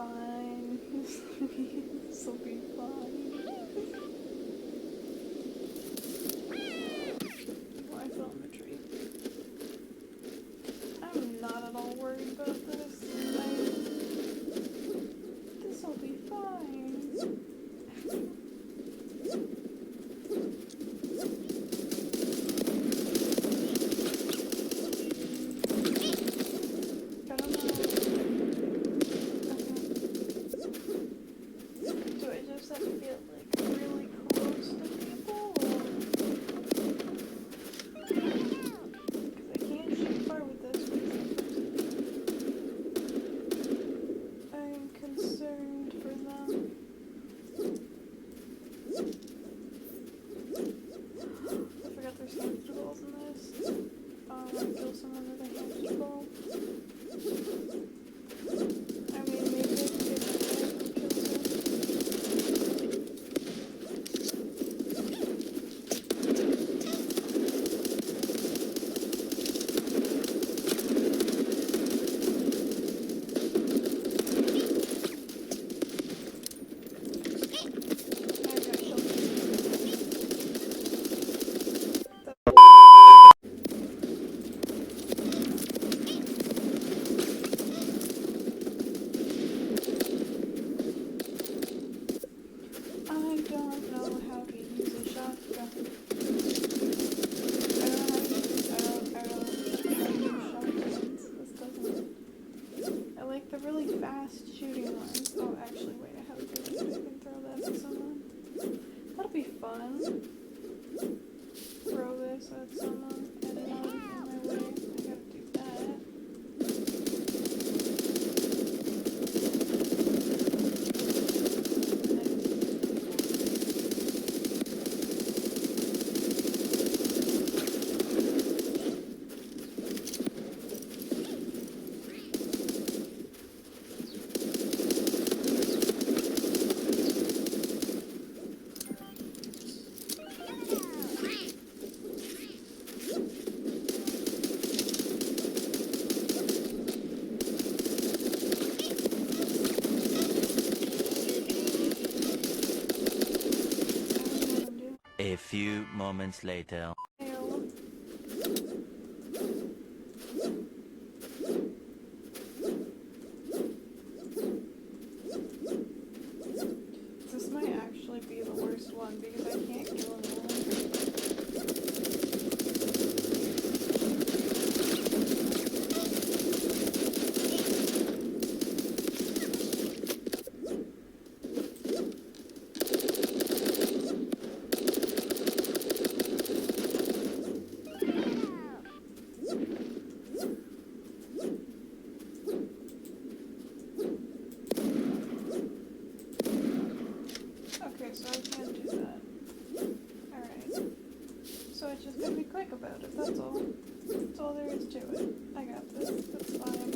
fine. This will be fine. Oh, I fell in the tree. I'm not at all worried about this. This will be fine. A few moments later. This might actually be the worst one because I can't kill anyone. Okay, so I can't do that. Alright. So I just gotta be quick about it, that's all. That's all there is to it. I got this, that's fine.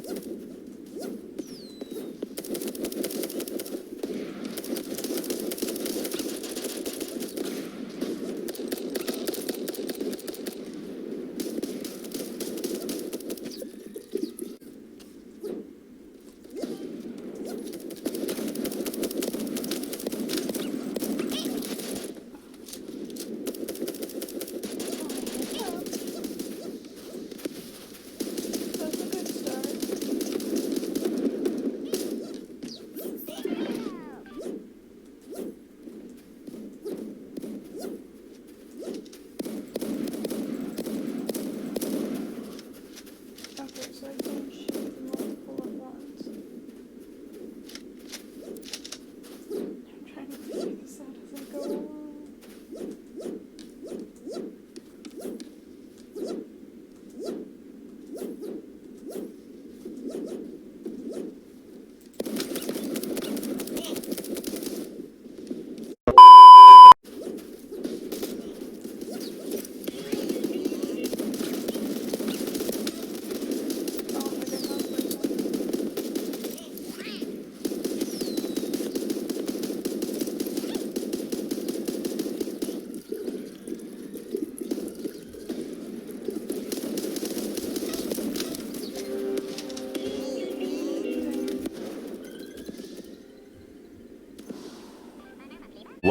That's a good start.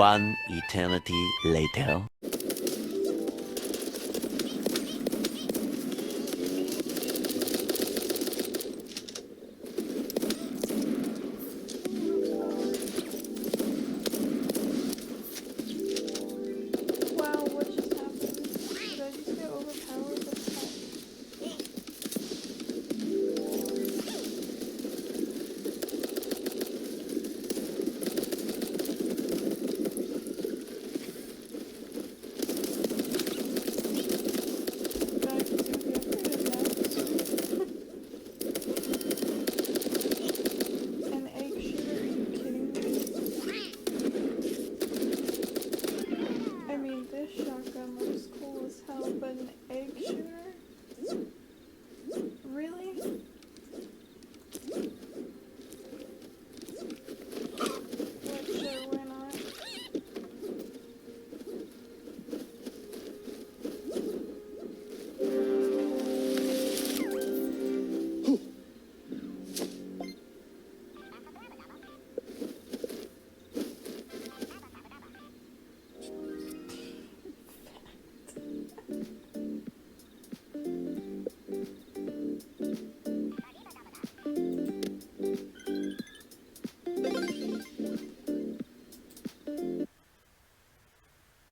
One eternity later. Wow, what just happened? Did I just get overpowered? What the heck? I can do the upgraded now. An egg shooter? Are you kidding me? I mean, this shotgun looks cool as hell, but an egg shooter? Really?